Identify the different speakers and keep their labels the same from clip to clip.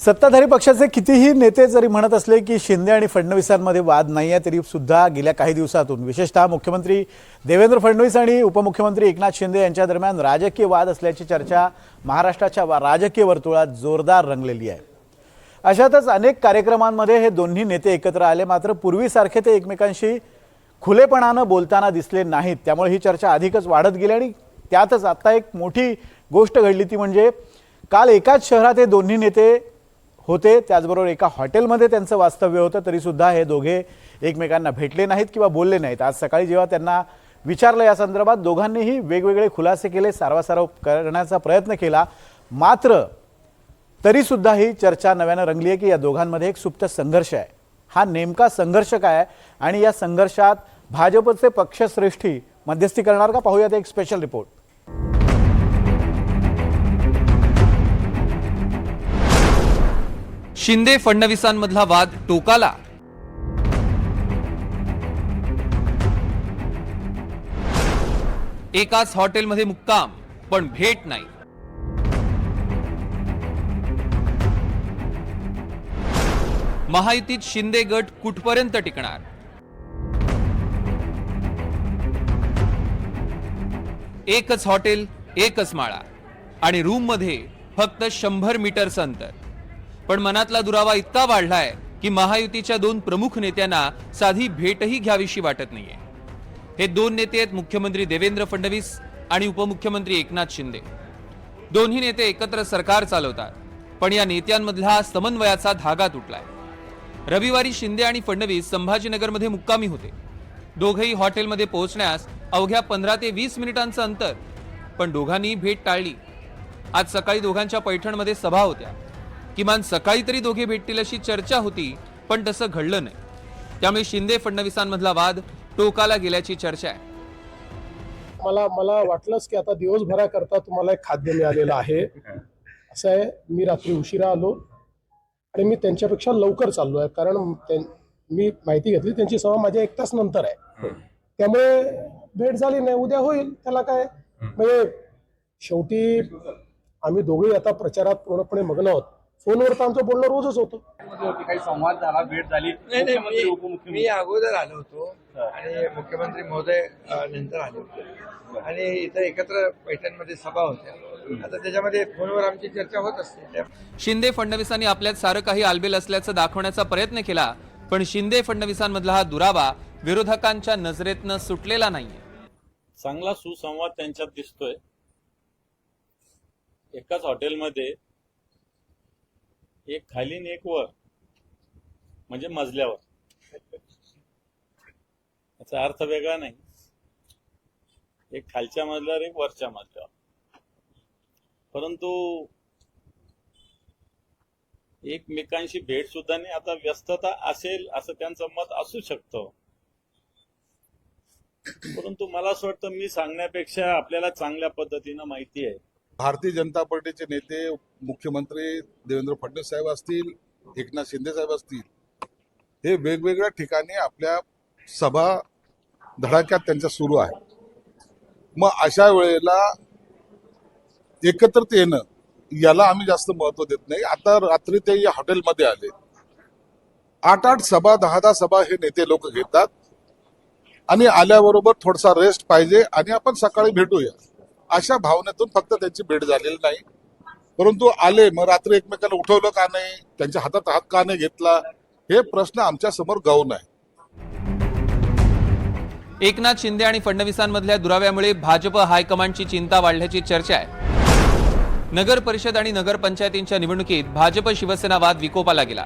Speaker 1: सत्ताधारी पक्षाचे कितीही नेते जरी म्हणत असले की शिंदे आणि फडणवीसांमध्ये वाद नाही आहे, तरी सुद्धा गेल्या काही दिवसातून विशेषतः मुख्यमंत्री देवेंद्र फडणवीस आणि उपमुख्यमंत्री एकनाथ शिंदे यांच्या दरम्यान राजकीय वाद असल्याची चर्चा महाराष्ट्राच्या राजकीय वर्तुळात जोरदार रंगलेली आहे। अशातच अनेक कार्यक्रमांमध्ये हे दोन्ही नेते एकत्र आले, मात्र पूर्वीसारखे ते एकमेकांशी खुलेपणाने बोलताना दिसले नाहीत। त्यामुळे ही चर्चा अधिकच वाढत गेली आणि त्यातच आता एक मोठी गोष्ट घडली, ती म्हणजे काल एकाच शहरात हे दोन्ही नेते होते, त्याचबरोबर एका हॉटेलमध्ये त्यांचं वास्तव्य होतं, तरी सुद्धा हे दोघे एकमेकांना भेटले नाहीत किंवा बोलले नाहीत। आज सकाळी जेव्हा त्यांना विचारलं या संदर्भात, दोघांनीही वेगवेगळे खुलासे केले, सारवासारव करण्याचा प्रयत्न केला, मात्र तरी सुद्धा ही चर्चा नव्याने रंगली आहे की या दोघांमध्ये एक सुप्त संघर्ष आहे। हा नेमका संघर्ष काय आहे आणि या संघर्षात भाजपचे पक्षश्रेष्ठी मध्यस्थी करणार का, पाहूयात एक स्पेशल रिपोर्ट।
Speaker 2: शिंदे फडणवीसांमधला वाद टोकाला। एकाच हॉटेलमध्ये मुक्काम पण भेट नाही। महायुतीत शिंदे गट कुठपर्यंत टिकणार? एकच हॉटेल, एकच माळा आणि रूम मध्ये फक्त 100 मीटरचं अंतर, पण मनातला दुरावा इतका वाढलाय की महायुतीच्या दोन प्रमुख नेत्यांना साधी भेटही घ्यावीशी वाटत नाहीये। हे दोन नेते आहेत मुख्यमंत्री देवेंद्र फडणवीस आणि उपमुख्यमंत्री एकनाथ शिंदे। दोन्ही नेते एकत्र सरकार चालवतात, पण या नेत्यांमधला समन्वयाचा धागा तुटलाय। रविवारी शिंदे आणि फडणवीस संभाजीनगरमध्ये मुक्कामी होते। दोघेही हॉटेलमध्ये पोहोचण्यास अवघ्या 15 ते 20 मिनिटांचं अंतर, पण दोघांनी भेट टाळली। आज सकाळी दोघांच्या पैठणमध्ये सभा होत्या। किमान सकाळी तरी दोघे भेटतील अशी चर्चा होती, पण तसं घडलं नाही। त्यामुळे शिंदे फडणवीसांमधला वाद टोकाला गेल्याची चर्चा आहे।
Speaker 3: मला वाटलंच की आता दिवसभराकरता तुम्हाला एक खाद्य मिळालेलं आहे। असं आहे, मी रात्री उशिरा आलो आणि मी त्यांच्यापेक्षा लवकर चाललो आहे, कारण मी माहिती घेतली त्यांची सभा माझ्या 1 तास नंतर आहे, त्यामुळे भेट झाली नाही। उद्या होईल, त्याला काय। म्हणजे शेवटी आम्ही दोघेही आता प्रचारात पूर्णपणे मग्न आहोत। फोनवर तर आमचं बोलणं रोजच होतं।
Speaker 4: काही संवाद झाला, भेट झाली?
Speaker 5: नाही, मी अगोदर आलो होतो आणि मुख्यमंत्री महोदय नंतर आले होते आणि इथं एकत्र पैठणमध्ये सभा होत्या। आता त्याच्यामध्ये फोनवर आमची चर्चा होत असते।
Speaker 2: शिंदे फडणवीसांनी आपल्यात सारं काही आलबेल असल्याचं दाखवण्याचा प्रयत्न केला, पण शिंदे फडणवीसांमधला हा दुरावा विरोधकांच्या नजरेतनं सुटलेला नाहीये।
Speaker 6: चांगला सुसंवाद त्यांच्यात दिसतोय। एकाच हॉटेलमध्ये एक खाली आणि एक वर, म्हणजे मजल्यावर। याचा अर्थ वेगळा नाही, एक खालच्या मजल्यावर एक वरच्या मजल्यावर, परंतु एकमेकांशी भेट सुद्धा नाही। आता व्यस्तता असेल असं त्यांचं मत असू शकतं, परंतु मला असं वाटतं मी सांगण्यापेक्षा आपल्याला चांगल्या पद्धतीनं माहिती आहे।
Speaker 7: भारतीय जनता पार्टीचे नेते मुख्यमंत्री देवेंद्र फडणवीस साहेब असतील, एकनाथ शिंदे साहेब असतील, हे वेगवेगळ्या ठिकाणी आपल्या सभा धडाक्यात त्यांच्या सुरू आहे। मग अशा वेळेला एकत्रित येणं याला आम्ही जास्त महत्व देत नाही। आता रात्री ते या हॉटेलमध्ये आले, 8-8 सभा 10-10 सभा हे नेते लोक घेतात आणि आल्याबरोबर थोडासा रेस्ट पाहिजे आणि आपण सकाळी भेटूया, अशा भावनेतून फक्त त्यांची भेट झालेली नाही। परंतु आले, मग रात्री एकमेकांना उठवलं का नाही, त्यांच्या हातात हात का नाही घेतला, हे प्रश्न आमच्या समोर गौण आहे।
Speaker 2: एकनाथ शिंदे आणि फडणवीसांमधल्या दुराव्यामुळे भाजप हायकमांडची चिंता वाढल्याची चर्चा आहे। नगर परिषद आणि नगरपंचायतींच्या निवडणुकीत भाजप शिवसेना वाद विकोपाला गेला।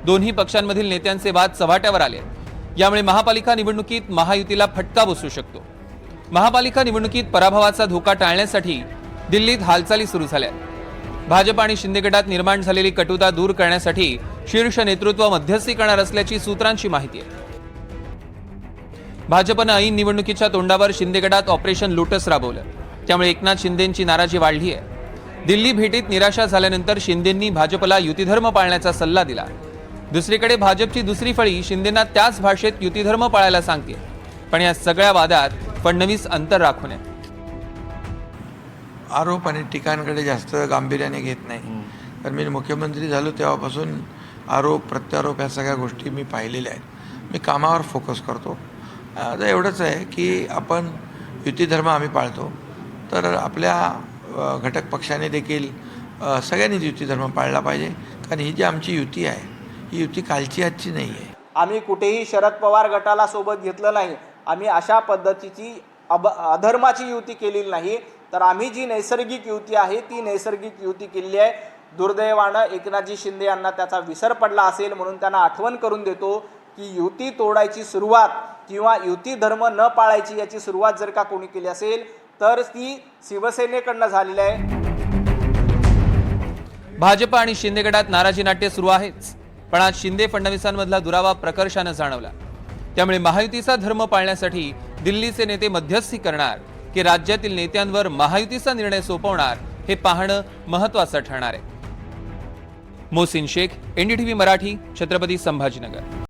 Speaker 2: दोन्ही पक्षांमधील नेत्यांचे वाद चव्हाट्यावर आले। यामुळे महापालिका निवडणुकीत महायुतीला फटका बसू शकतो। महापालिका निवडणुकीत पराभवाचा धोका टाळण्यासाठी दिल्लीत हालचाली सुरू झाल्या। भाजप आणि शिंदे गटात निर्माण झालेली कटुता दूर करण्यासाठी शीर्ष नेतृत्व मध्यस्थी करणार असल्याची सूत्रांची माहिती आहे। भाजपनं ऐन निवडणुकीच्या तोंडावर शिंदे गटात ऑपरेशन लोटस राबवलं, त्यामुळे एकनाथ शिंदेंची नाराजी वाढली आहे। दिल्ली भेटीत निराशा झाल्यानंतर शिंदेंनी भाजपला युतीधर्म पाळण्याचा सल्ला दिला। दुसरीकडे भाजपची दुसरी फळी शिंदेंना त्याच भाषेत युतीधर्म पाळायला सांगते, पण या सगळ्या वादात फडणवीस अंतर राखून आहेत।
Speaker 5: आरोप आणि टीकांकडे जास्त गांभीर्याने घेत नाही। कारण मी मुख्यमंत्री झालो तेव्हापासून आरोप प्रत्यारोप ह्या सगळ्या गोष्टी मी पाहिलेल्या आहेत. मी कामावर फोकस करतो. आता एवढंच आहे की आपण युती धर्म आम्ही पाळतो, तर आपल्या घटक पक्षाने देखील सगळ्यांनीच युती धर्म पाळला पाहिजे. कारण ही जी आमची युती आहे ही युती कालची आजची नाही आहे.
Speaker 8: आम्ही कुठेही शरद पवार गटाला सोबत घेतलं नाही. आम्ही अशा पद्धतीची अधर्माची युती केलेली नाही. तर आम्ही जी नैसर्गिक युती आहे ती नैसर्गिक युती केलेली आहे. दुर्दैवानं एकनाथजी शिंदे यांना त्याचा विसर पडला असेल, म्हणून त्यांना आठवण करून देतो की युती तोडायची सुरुवात किंवा युती धर्म न पाळायची याची सुरुवात जर का कोणी केली असेल तर ती शिवसेनेकडनं झालेली आहे.
Speaker 2: भाजप आणि शिंदे गटात नाराजी नाट्य सुरू आहेच, पण आज शिंदे फडणवीसांमधला दुरावा प्रकर्षानं जाणवला. त्यामुळे महायुतीचा धर्म पाळण्यासाठी दिल्लीचे नेते मध्यस्थी करणार की राज्यातील नेत्यांवर महायुतीचा निर्णय सोपवणार हे पाहणं महत्त्वाचं ठरणार आहे. मोहसिन शेख, एनडीटीव्ही मराठी, छत्रपती संभाजीनगर.